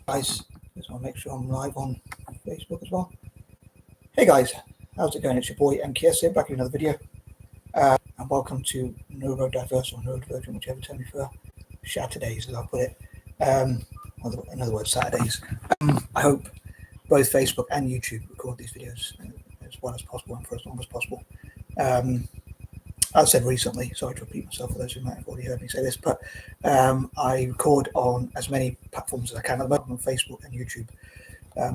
Guys, just want to make sure I'm live on Facebook as well. Hey guys, how's it going? It's your boy M.K.S here, back with another video. And welcome to NeuroDIVERSE or NeuroDIVERGENT, whichever term you prefer. Shatter-days, as I'll put it. In other words, Saturdays. I hope both Facebook and YouTube record these videos as well as possible and for as long as possible. As I said recently, sorry to repeat myself for those who might have already heard me say this, but I record on as many platforms as I can at the moment, on Facebook and YouTube.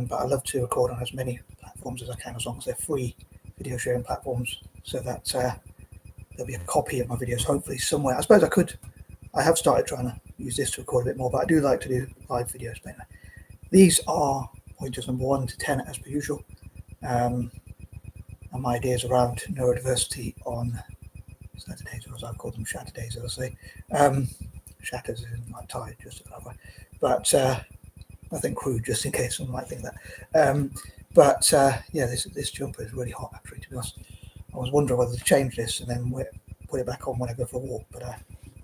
But I love to record on as many platforms as I can, as long as they're free video sharing platforms, so that there'll be a copy of my videos hopefully somewhere. I suppose I have started trying to use this to record a bit more, but I do like to do live videos. But anyway, these are pointers number 1 to 10 as per usual. And my ideas around neurodiversity on Saturdays, or as I've called them, Shatter-days, as I say. Shatters isn't like tired, just to clarify, but nothing crude, just in case someone might think that. Yeah, this jumper is really hot, actually, to be honest. I was wondering whether to change this and then put it back on when I go for a walk, but I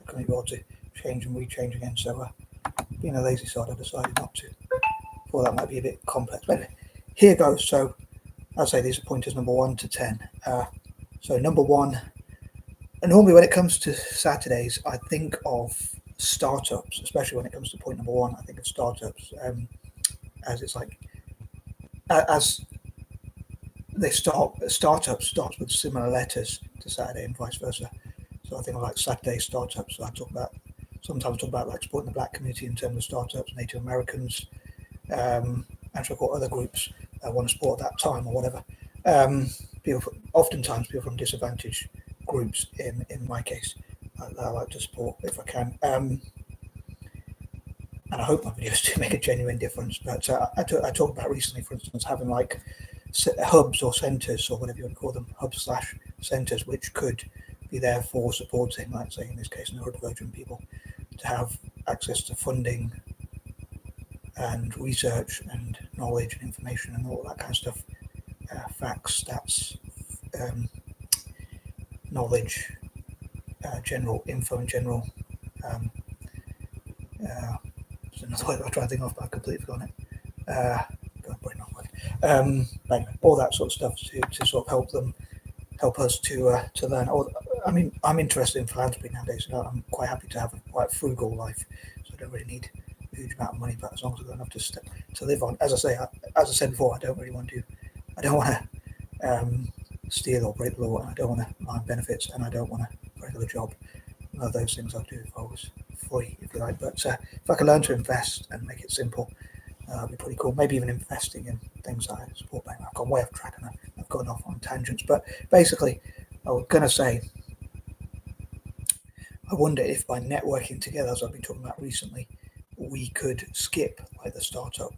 couldn't be able to change and rechange again, so being a lazy sod, I decided not to. Thought that might be a bit complex, but anyway, here goes. So I'll say these are pointers number 1 to 10. So number 1, and normally when it comes to Saturdays, I think of startups, especially when it comes to point number 1. I think of startups as it's like, as they startups starts with similar letters to Saturday and vice versa. So I think of like Saturday startups. So sometimes talk about like supporting the black community in terms of startups, Native Americans, and so got other groups that want to support at that time or whatever. Oftentimes people from disadvantaged groups in my case that I like to support if I can, and I hope my videos do make a genuine difference. But I talked about recently, for instance, having like hubs or centres, or whatever you want to call them, hubs/centres, which could be there for supporting, like say in this case, neurodivergent people, to have access to funding and research and knowledge and information and all that kind of stuff, facts, stats, knowledge, general info in general. Another word I try to think of, but I completely forgotten it. But anyway, all that sort of stuff to sort of help us to learn. I mean, I'm interested in philanthropy nowadays, so I'm quite happy to have a quite frugal life, so I don't really need a huge amount of money, but as long as I've got enough to live on. As I said before, I don't want to steal or break the law, and I don't want to mine benefits, and I don't want a regular job. None of those things I'd do if I was free, if you like. But if I could learn to invest and make it simple, that'd be pretty cool. Maybe even investing in things that I support. I've gone way off track and I've gone off on tangents. But basically, I was going to say, I wonder if by networking together, as I've been talking about recently, we could skip like the startup,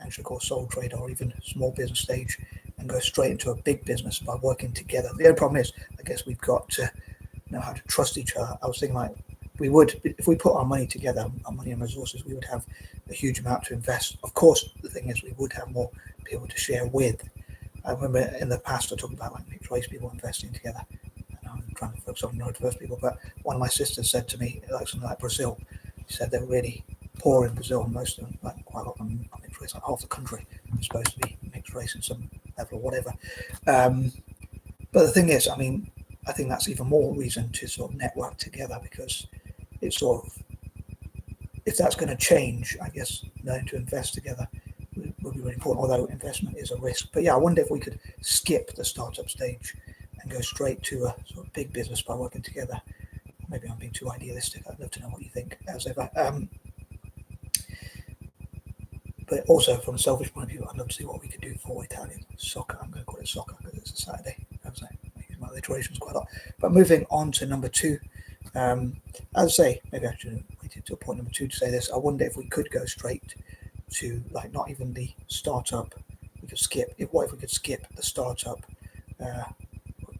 entrepreneur, sole trader, or even small business stage, and go straight into a big business by working together. The only problem is, I guess we've got to know how to trust each other. I was thinking like we would, if we put our money together, our money and resources, we would have a huge amount to invest. Of course, the thing is we would have more people to share with. I remember in the past I talked about like mixed race people investing together, and I'm trying to focus on neurodiverse people, but one of my sisters said to me, like something like Brazil, she said they're really poor in Brazil, and most of them, like quite a lot of them are mixed race, like half the country is supposed to be mixed race in some level or whatever. But the thing is, I mean, I think that's even more reason to sort of network together, because it's sort of, if that's going to change, I guess learning to invest together will be really important, although investment is a risk. But yeah, I wonder if we could skip the startup stage and go straight to a sort of big business by working together. Maybe I'm being too idealistic. I'd love to know what you think, as ever. But also, from a selfish point of view, I'd love to see what we could do for Italian soccer. I'm going to call it soccer because it's a Saturday. As I use my alliterations quite a lot. But moving on to number 2, as I say, maybe I should have waited till point number 2 to say this. I wonder if we could go straight to, like, not even the startup. We could skip. What if we could skip the startup,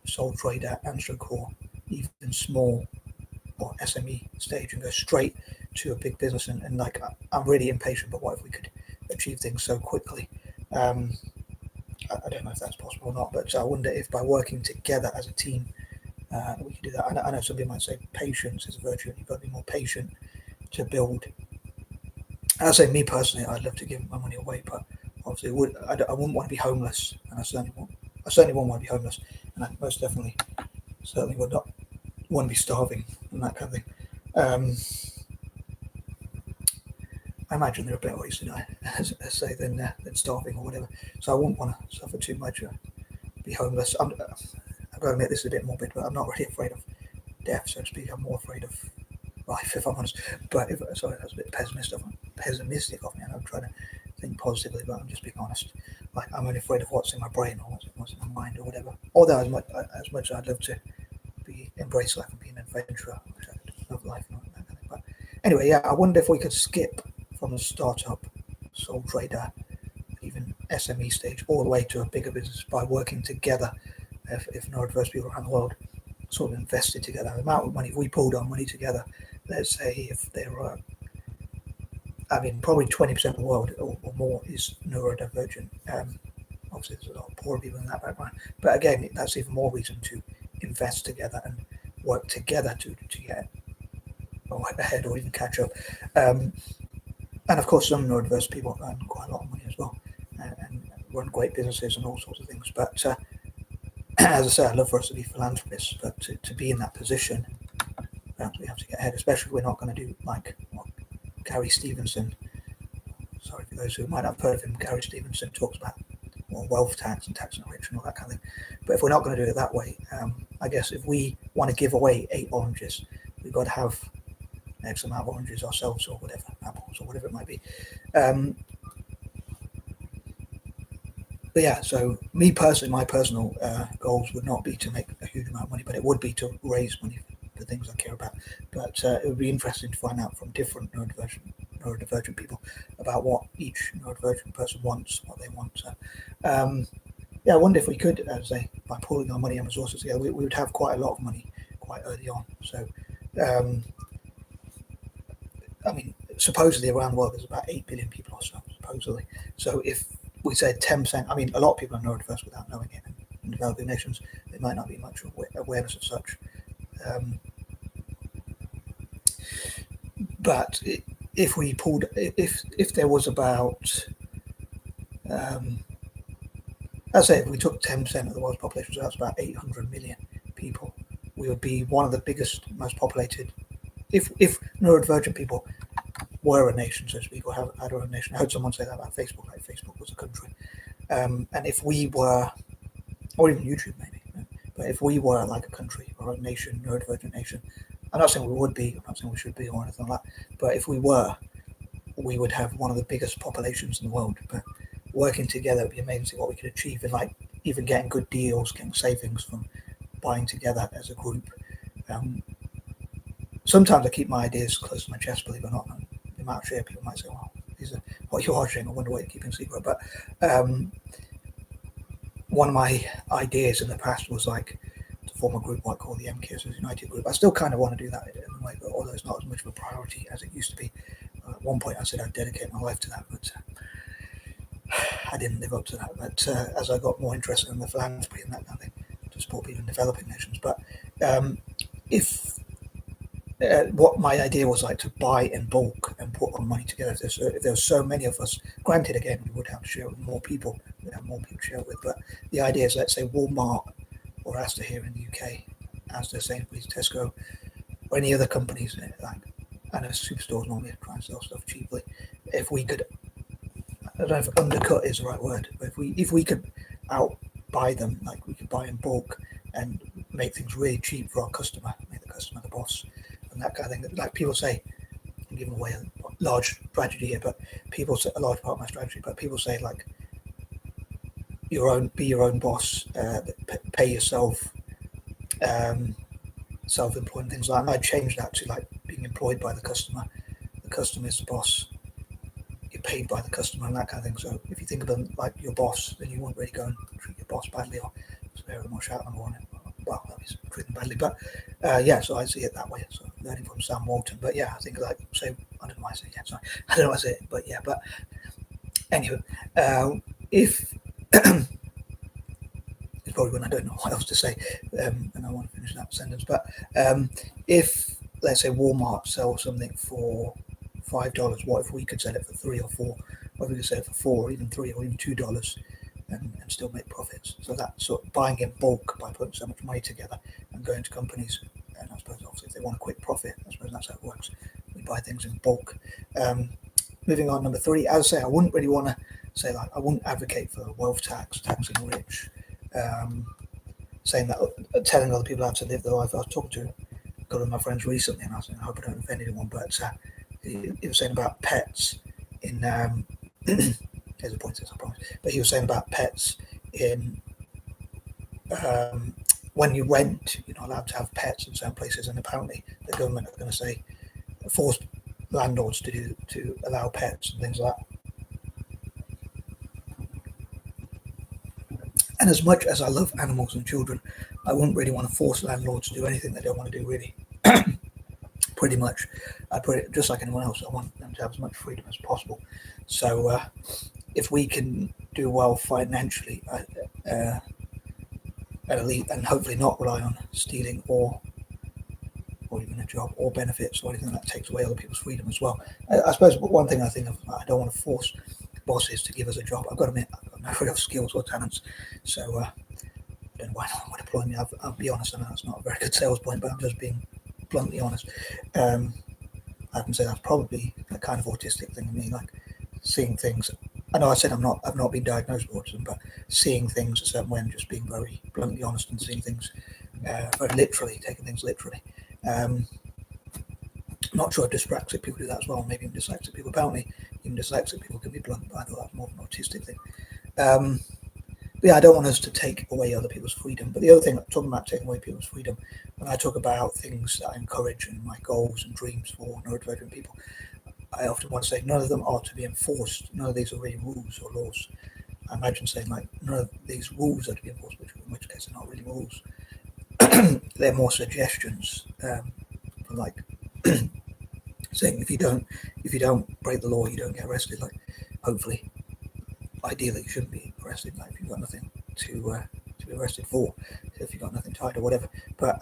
sole trader, entrepreneur, even small or SME stage, and go straight to a big business? And like, I'm really impatient, but what if we could achieve things so quickly? I don't know if that's possible or not, but I wonder if by working together as a team, we can do that. I know some people might say patience is a virtue, and you've got to be more patient to build As I say, me personally, I'd love to give my money away, but obviously, I wouldn't want to be homeless, and I certainly won't want to be homeless, and I most definitely certainly would not want to be starving and that kind of thing. I imagine there are better ways to die, as say, than starving or whatever. So I wouldn't want to suffer too much or be homeless. I've got to admit this is a bit morbid, but I'm not really afraid of death, so to speak. I'm more afraid of life, if I'm honest. But sorry, that's a bit pessimistic of me, and I'm trying to think positively, but I'm just being honest. Like, I'm only afraid of what's in my brain or what's in my mind or whatever. Although as much as I'd love to embrace life and be an adventurer, which I love life and all that kind of thing. But anyway, yeah, I wonder if we could skip from the startup, sole trader, even SME stage, all the way to a bigger business by working together. If neurodiverse people around the world sort of invested together, the amount of money, if we pulled our money together, let's say if there were, probably 20% of the world or more is neurodivergent. Obviously, there's a lot of poor people in that background, but again, that's even more reason to invest together and work together to get ahead or even catch up. And of course, some neurodiverse people earn quite a lot of money as well and run great businesses and all sorts of things. But as I say, I'd love for us to be philanthropists, but to be in that position, we have to get ahead, especially if we're not going to do like what Gary Stevenson, sorry for those who might not have heard of him, Gary Stevenson talks about wealth tax and tax on the rich and all that kind of thing. But if we're not going to do it that way, I guess if we want to give away 8 oranges, we've got to have X amount of oranges ourselves or whatever, apples or whatever it might be. But yeah, so me personally, my personal goals would not be to make a huge amount of money, but it would be to raise money for the things I care about. But it would be interesting to find out from different neurodivergent people about what each neurodivergent person wants, what they want. So, yeah, I wonder if we could, as I say, by pooling our money and resources together, we would have quite a lot of money quite early on. So, supposedly around the world there's about 8 billion people or so, supposedly. So if we said 10%, a lot of people are neurodiverse without knowing it. In developing nations, there might not be much awareness of such. But if we pulled, if there was about, let's say if we took 10% of the world's population, so that's about 800 million people, we would be one of the biggest, most populated. If neurodivergent people were a nation, so to speak, or had a nation. I heard someone say that about Facebook, like Facebook was a country. And if we were, or even YouTube maybe, but if we were like a country or a nation, neurodivergent nation, I'm not saying we would be, I'm not saying we should be or anything like that, but if we were, we would have one of the biggest populations in the world. But working together would be amazing what we could achieve, and like even getting good deals, getting savings from buying together as a group. Sometimes I keep my ideas close to my chest, believe it or not. The amount of share people might say, well, these are what you are sharing, I wonder what you're keeping secret. But one of my ideas in the past was like to form a group like called the M.K.S United Group. I still kind of want to do that in a way, but although it's not as much of a priority as it used to be. At one point I said I'd dedicate my life to that, but I didn't live up to that. But as I got more interested in the philanthropy and that kind of thing, to support people in developing nations. But what my idea was like to buy in bulk and put our money together. If there's so many of us, granted, again, we would have to share it with more people. We'd have more people to share it with. But the idea is, let's say Walmart or Asda here in the UK, Asda, Sainsbury's, Tesco, or any other companies, like I know superstores normally try and sell stuff cheaply. If we could, I don't know if undercut is the right word, but if we could outbuy them, like we could buy in bulk and make things really cheap for our customer, make the customer the boss. And that kind of thing. Like people say, I'm giving away a large strategy here, but people say a large part of my strategy. But people say like, be your own boss, pay yourself, self-employed and things like that. And I changed that to like being employed by the customer. The customer is the boss. You're paid by the customer and that kind of thing. So if you think of them like your boss, then you won't really go and treat your boss badly or spare them or shout them on it. Well, that is treat them badly, but yeah. So I see it that way. So learning from Sam Walton, but yeah, I think like say I don't know why I say yeah. Sorry, I don't know why I say it, but yeah. But anyway, if it's probably when I don't know what else to say, and I want to finish that sentence. But if let's say Walmart sells something for $5? What if we could sell it for $3 or $4? What if we could sell it for $4 or even $3 or even $2 and still make profits? So that sort of buying in bulk by putting so much money together and going to companies, and I suppose obviously if they want a quick profit, I suppose that's how it works. We buy things in bulk. Moving on, number 3, as I say, I wouldn't really want to say, like, I wouldn't advocate for wealth tax, taxing the rich, saying that, telling other people how to live their life. I was talking to a couple of my friends recently, and I was saying, I hope I don't offend anyone, but he was saying about pets in, here's a point, I promise, but he was saying about pets in, when you rent, you're not allowed to have pets in certain places, and apparently the government are going to say, force landlords to allow pets and things like that. And as much as I love animals and children, I wouldn't really want to force landlords to do anything they don't want to do, really. Pretty much, I put it just like anyone else. I want them to have as much freedom as possible. So if we can do well financially, and hopefully not rely on stealing or even a job or benefits or anything that takes away other people's freedom as well. I suppose one thing I think of, I don't want to force bosses to give us a job. I've got to admit, I've got no real skills or talents, so I don't know why no one would employ me. I'll be honest, I know that's not a very good sales point, but I'm just being bluntly honest. I can say that's probably a kind of autistic thing in me, like seeing things. I know I said I've not been diagnosed with autism, but seeing things a certain way and just being very bluntly honest and seeing things very literally, taking things literally. I'm not sure if dyspraxic people do that as well, maybe even dyslexic people. Apparently, even dyslexic people can be blunt, but I thought that was more of an autistic thing. But yeah, I don't want us to take away other people's freedom. But the other thing, talking about taking away people's freedom, when I talk about things that I encourage and my goals and dreams for neurodivergent people, I often want to say none of them are to be enforced. None of these are really rules or laws. I imagine saying, like, none of these rules are to be enforced, in which case they're not really rules. They're more suggestions, like saying if you don't break the law, you don't get arrested. Like, hopefully, ideally, you shouldn't be arrested. Like, if you've got nothing to be arrested for, if you've got nothing to hide or whatever. But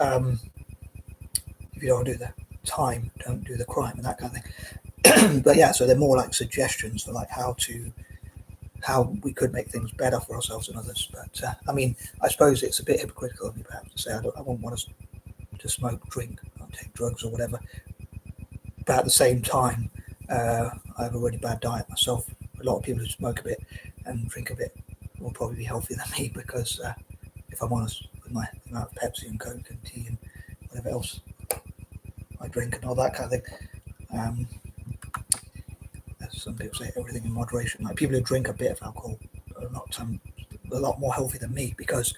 if you don't do the time, don't do the crime, and that kind of thing. But yeah, so they're more like suggestions for like how we could make things better for ourselves and others. But I mean, I suppose it's a bit hypocritical of me perhaps to say I wouldn't want us to smoke, drink, or take drugs or whatever. But at the same time, I have a really bad diet myself. A lot of people who smoke a bit and drink a bit will probably be healthier than me because, if I'm honest, with my amount of Pepsi and Coke and tea and whatever else I drink and all that kind of thing. As some people say, everything in moderation. Like, people who drink a bit of alcohol are not a lot more healthy than me because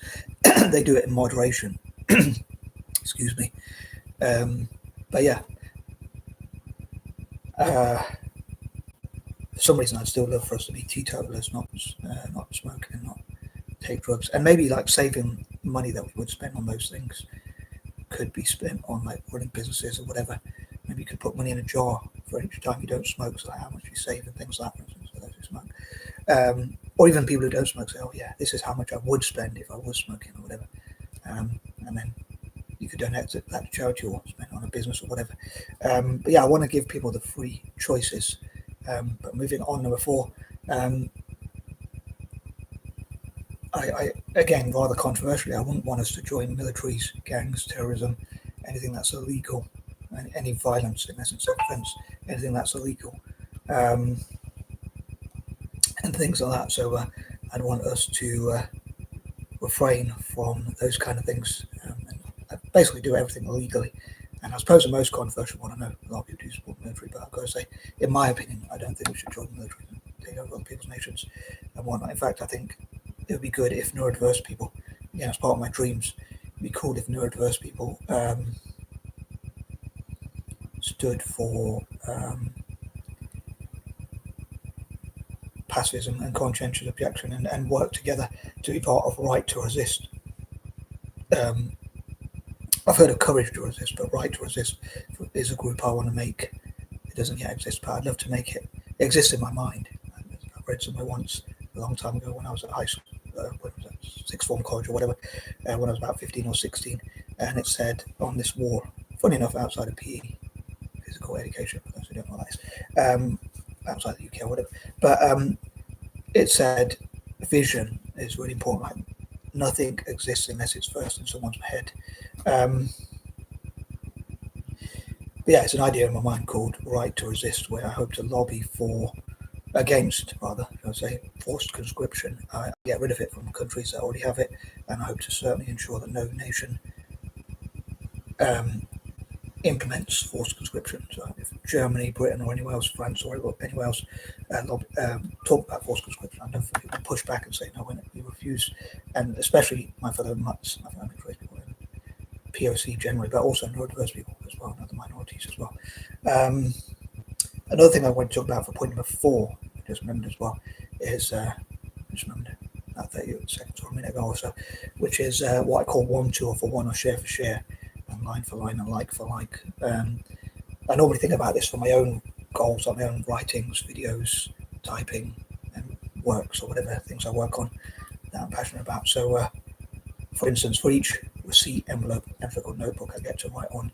they do it in moderation. Excuse me. But yeah. For some reason, I'd still love for us to be teetotalers, not smoke and not take drugs, and maybe like saving money that we would spend on those things could be spent on like running businesses or whatever. Maybe you could put money in a jar for each time you don't smoke, so like how much you save and things like that, for instance, for those who smoke. Or even people who don't smoke say, oh yeah, this is how much I would spend if I was smoking or whatever. And then you could donate that to charity or spend on a business or whatever. But yeah, I want to give people the free choices. But moving on, number 4, I again, rather controversially, I wouldn't want us to join militaries, gangs, terrorism, anything that's illegal, any violence in essence, self-defense, anything that's illegal, and things like that. So I'd want us to refrain from those kind of things, and basically do everything illegally. And I suppose the most controversial one, I know a lot of people do support the military, but I've got to say, in my opinion, I don't think we should join the military and take over other people's nations and whatnot. In fact, I think it would be good if neurodiverse people, again, as part of my dreams, it'd be cool if neurodiverse people stood for pacifism and conscientious objection and work together to be part of Right to Resist. I've heard of Courage to Resist, but Right to Resist is a group I want to make. It doesn't yet exist, but I'd love to make it. It exists in my mind. I've read somewhere once a long time ago when I was at high school, when was that, sixth form college or whatever, when I was about 15 or 16, and it said on this wall, funny enough, outside of PE, physical physical education, for those who don't know what that is, outside the UK or whatever. But it said vision is really important. Like, nothing exists unless it's first in someone's head. Yeah, it's an idea in my mind called right to resist, where I hope to lobby against, rather, I would say, forced conscription. I get rid of it from countries that already have it, and I hope to certainly ensure that no nation implements forced conscription. So if Germany, Britain, or anywhere else, France, or anywhere else, talk about forced conscription, I'd love for people to push back and say, no, when you refuse, and especially my fellow mutts, I think I'm mixed race people, POC generally, but also neurodiverse people as well, and other minorities as well. Another thing I want to talk about for point number 4, I just remembered as well, is just remembered about 30 seconds or a minute ago or so, which is what I call 1-2 for one or share for share, and line for line and like for like. I normally think about this for my own goals, like my own writings, videos, typing, and works or whatever things I work on that I'm passionate about. So, for instance, for each receipt, envelope, envelope, notebook I get to write on,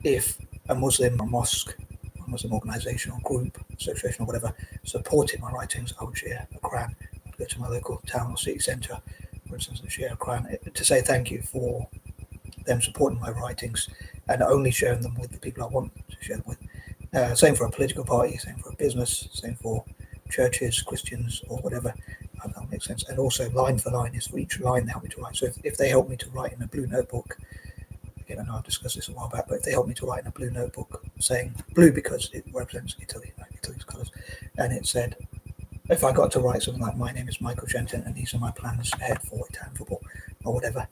if a Muslim or mosque, or Muslim organisation or group, association or whatever, supported my writings, I would share a Quran. I'd go to my local town or city centre, for instance, and share a Quran to say thank you for them supporting my writings, and only sharing them with the people I want to share them with. Same for a political party, same for a business, same for churches, Christians, or whatever. That makes sense. And also, line for line is for each line they help me to write. So if they help me to write in a blue notebook, again, I know I've discussed this a while back, but if they help me to write in a blue notebook, saying blue because it represents Italy, like Italy's colours, and it said, if I got to write something like, my name is Michael Jensen and these are my plans ahead for Italian football, or whatever,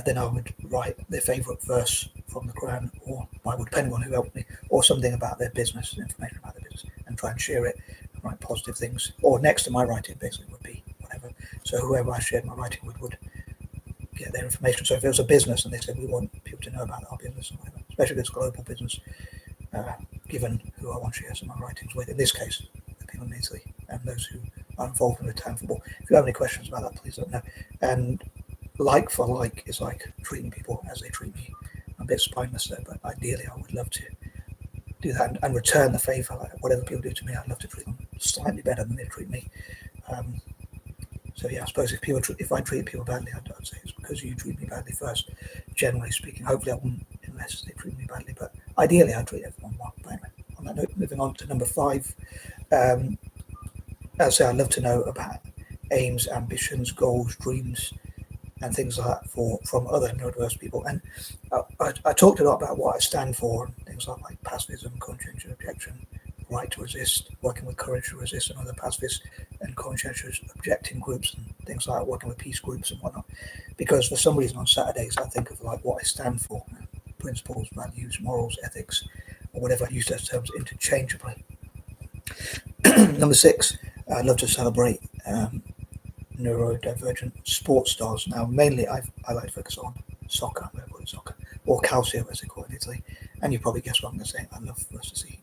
then I would write their favourite verse from the Quran or Bible, depending on who helped me, or something about their business, information about their business, and try and share it and write positive things. Or next to my writing, basically, would be whatever. So whoever I shared my writing with would get their information. So if it was a business and they said, we want people to know about our business or whatever, especially if it's global business, given who I want to share some of my writings with, in this case, the people in Italy and those who are involved in Italian football. If you have any questions about that, please let me know. And like for like is like treating people as they treat me. I'm a bit spineless there, but ideally I would love to do that and return the favour. Like whatever people do to me, I'd love to treat them slightly better than they treat me. So yeah, I suppose if I treat people badly, I'd say it's because you treat me badly first. Generally speaking, hopefully I wouldn't, unless they treat me badly. But ideally, I treat everyone well. But anyway, on that note, moving on to number 5. I'd say I'd love to know about aims, ambitions, goals, dreams, and things like that from other neurodiverse people. And I talked a lot about what I stand for, and things like pacifism, conscientious objection, right to resist, working with courage to resist, and other pacifist and conscientious objecting groups, and things like working with peace groups and whatnot. Because for some reason on Saturdays I think of like what I stand for, principles, values, morals, ethics, or whatever. I use those terms interchangeably. Number 6, I'd love to celebrate neurodivergent sports stars. Now, mainly I like to focus on soccer, I'm going to call it soccer, or calcio as they call it in Italy. And you probably guess what I'm going to say. I'd love for us to see,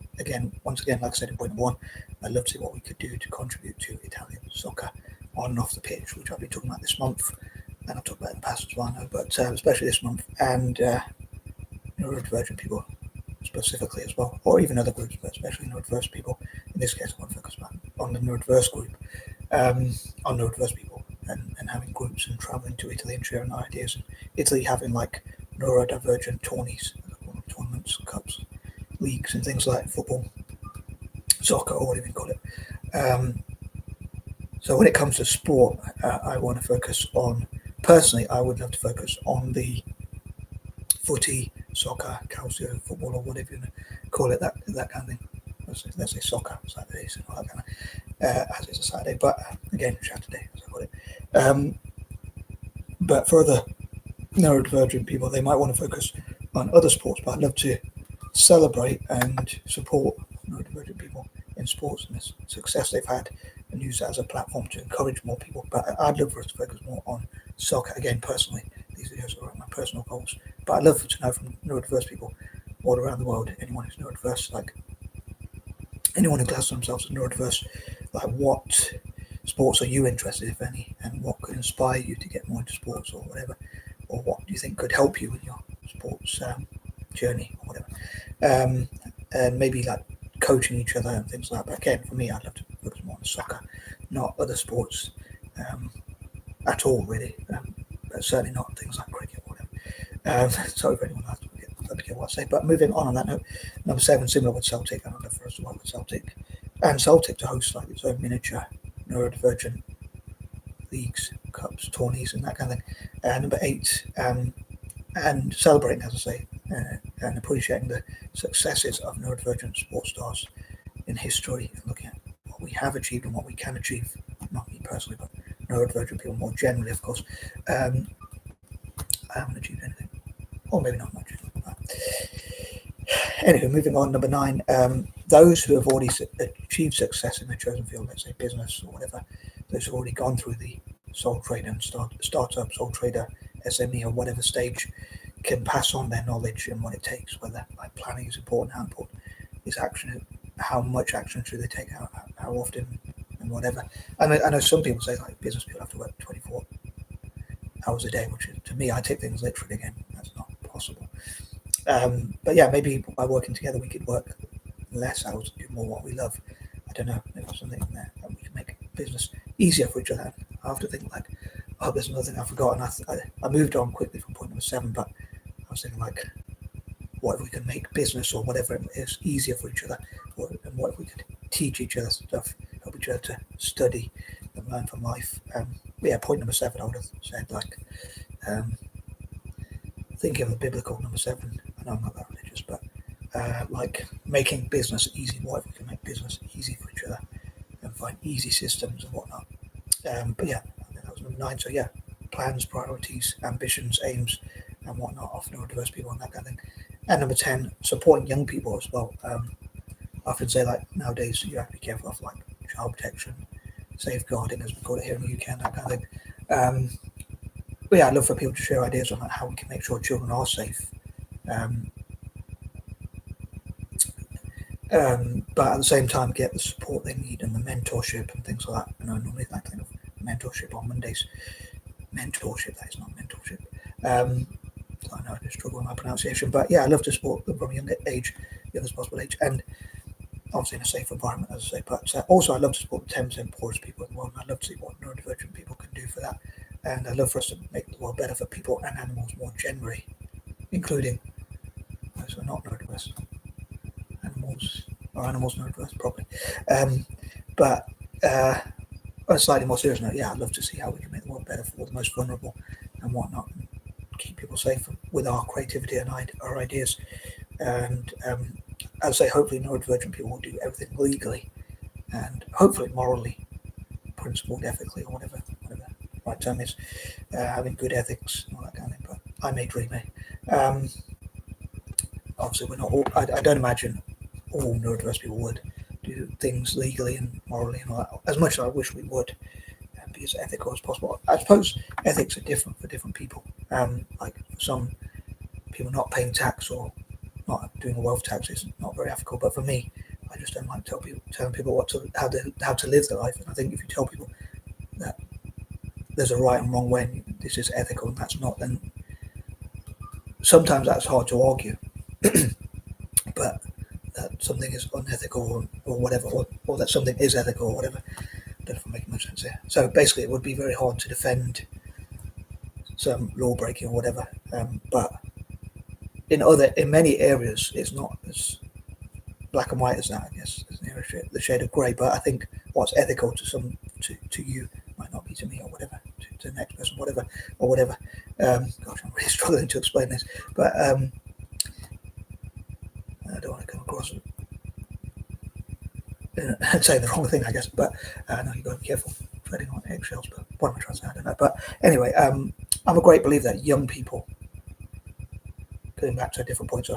once again, like I said in point 1, I'd love to see what we could do to contribute to Italian soccer on and off the pitch, which I've been talking about this month, and I've talked about it in the past as well, I know, but especially this month, and neurodivergent people specifically as well, or even other groups, but especially neurodiverse people. In this case, I want to focus on the neurodiverse group, on neurodiverse people, and having groups and traveling to Italy and sharing ideas, and Italy having like neurodivergent tournaments, cups, leagues, and things like football, soccer, or whatever you call it. So when it comes to sport, I want to focus on, personally, I would love to focus on the footy, soccer, calcio, football, or whatever you want to call it, that kind of thing. Let's say soccer, Saturdays, and all that kind of, as it's a Saturday, but again, Shatter-days, as I call it. But for other neurodivergent people, they might want to focus on other sports, but I'd love to celebrate and support neurodivergent people in sports and the success they've had, and use that as a platform to encourage more people. But I'd love for us to focus more on soccer. Again, personally, these videos are my personal goals, but I'd love to know from neurodiverse people all around the world, anyone who's neurodiverse, like anyone who classes themselves as neurodiverse, like what sports are you interested in, if any, and what could inspire you to get more into sports or whatever, or what do you think could help you in your sports journey or whatever, and maybe like coaching each other and things like that. But again, for me, I'd love to focus more on soccer, not other sports at all, really, but certainly not things like cricket or whatever. Sorry for anyone else to get what I say. But moving on that note, number 7, similar with Celtic, and I'd love for us to work with Celtic and Celtic to host like its own miniature NeuroDIVERGENT leagues, cups, tourneys, and that kind of thing. Number 8, and celebrating, as I say, and appreciating the successes of NeuroDIVERGENT sports stars in history, and looking at what we have achieved and what we can achieve. Not me personally, but NeuroDIVERGENT people more generally, of course. I haven't achieved anything, or maybe not much. Anyway, moving on, number 9, those who have already achieved success in their chosen field, let's say business or whatever, those who have already gone through the sole trader and startup, sole trader, SME or whatever stage, can pass on their knowledge and what it takes, whether like planning is important, how important is action, how much action should they take, how often, and whatever. And I know some people say like business people have to work 24 hours a day, which is, to me, I take things literally. Again, that's not possible. But yeah, maybe by working together we could work less hours and do more what we love. I don't know, maybe there's something there that we can make business easier for each other. I have to think like, oh, there's another thing I've forgotten. I moved on quickly from point number 7, but I was thinking like, what if we can make business or whatever it is easier for each other, and what if we could teach each other stuff, help each other to study and learn from life. Yeah, point number 7, I would have said like, thinking of the biblical number 7. I know I'm not that religious, but like making business easy. What if we can make business easy for each other and find easy systems and whatnot? But yeah, I think that was number 9. So yeah, plans, priorities, ambitions, aims, and whatnot of neurodiverse people and that kind of thing. And number 10, supporting young people as well. I often say like nowadays you have to be careful of like child protection, safeguarding as we call it here in the UK and that kind of thing. But yeah, I'd love for people to share ideas on like, how we can make sure children are safe. But at the same time get the support they need and the mentorship and things like that. And I normally that kind of mentorship on Mondays. Mentorship, that is not mentorship. I know I just struggle with my pronunciation, but yeah, I love to support them from a young age, youngest possible age, and obviously in a safe environment, as I say. But also, I love to support the 10% poorest people in the world. And I'd love to see what neurodivergent people can do for that, and I'd love for us to make the world better for people and animals more generally, including those who are not neurodiverse. Animals neurodiverse, probably. But on a slightly more serious note, yeah, I'd love to see how we can make the world better for the most vulnerable and whatnot, and keep people safe with our creativity and our ideas. And as I say, hopefully neurodivergent people will do everything legally and hopefully morally, principled, ethically, or whatever the right term is, having good ethics and all that kind of thing. But I may dream it. Obviously, we're not all, I don't imagine all neurodiverse people would do things legally and morally and all that, as much as I wish we would, and be as ethical as possible. I suppose ethics are different for different people. Like for some people, not paying tax or not doing a wealth tax is not very ethical. But for me, I just don't like telling people how to live their life. And I think if you tell people that there's a right and wrong way, and this is ethical and that's not, then sometimes that's hard to argue. But that something is unethical or whatever, or that something is ethical or whatever. I don't know if I'm making much sense here. So basically, it would be very hard to defend some law breaking or whatever. But in many areas, it's not as black and white as that. I guess it's near the shade of grey. But I think what's ethical to you might not be to me or whatever, to the next person, whatever. Gosh, I'm really struggling to explain this, but I don't want to come across and say the wrong thing, I guess. But no, you've got to be careful treading on eggshells. But what am I trying to say? I don't know. But anyway, I'm a great believer that young people, going back to a different point,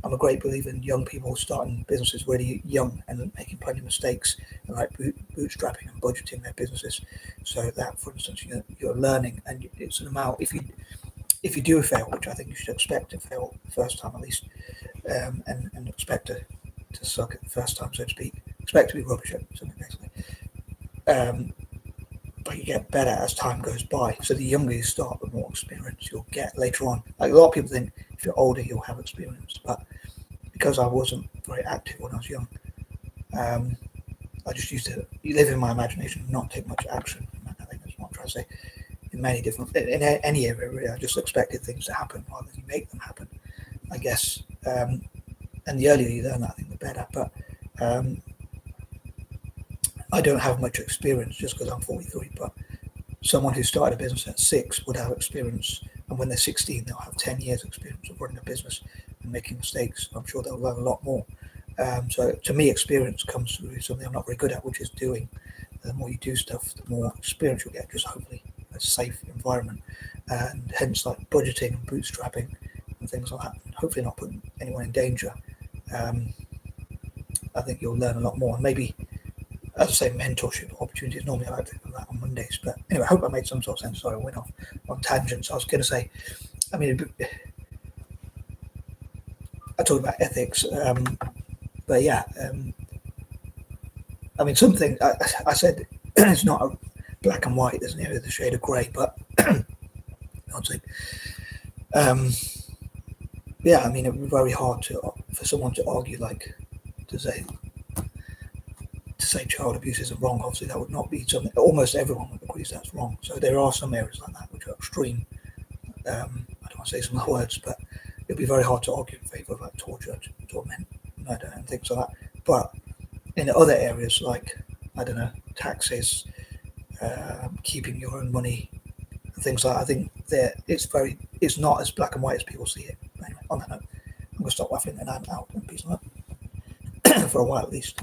I'm a great believer in young people starting businesses really young and making plenty of mistakes and like bootstrapping and budgeting their businesses. So that, for instance, you're learning, and it's an amount. If you do fail, which I think you should expect to fail the first time at least, and expect to suck at the first time, so to speak, expect to be rubbish at something basically. but you get better as time goes by. So the younger you start, the more experience you'll get later on. Like a lot of people think if you're older, you'll have experience, but because I wasn't very active when I was young, I just used to live in my imagination and not take much action. I think that's what I'm trying to say. In any area, really, I just expected things to happen rather than you make them happen, I guess. And the earlier you learn that, I think the better. But I don't have much experience just because I'm 43, but someone who started a business at 6 would have experience, and when they're 16, they'll have 10 years experience of running a business and making mistakes. I'm sure they'll learn a lot more. So to me, experience comes through something I'm not very good at, which is doing. The more you do stuff, the more experience you'll get, just hopefully a safe environment, and hence like budgeting and bootstrapping and things like that, and hopefully not putting anyone in danger. I think you'll learn a lot more, and maybe, as I say, mentorship opportunities. Normally I like to do that on Mondays, but anyway, I hope I made some sort of sense. Sorry, I went off on tangents. I was going to say, I mean, I talked about ethics, but yeah, I mean, something I said it's not a black and white. There's an area of the shade of grey, but I'd say, yeah, I mean, it would be very hard for someone to argue, like, to say child abuse isn't wrong. Obviously, that would not be something. Almost everyone would agree that's wrong. So there are some areas like that which are extreme. I don't want to say some other words, but it'd be very hard to argue in favour of like torture, torment, murder, and things like that. But in other areas, like, I don't know, taxes, keeping your own money, and things like that, I think it's not as black and white as people see it. Anyway, on that note, I'm going to stop laughing and I'm out. And peace and love for a while at least.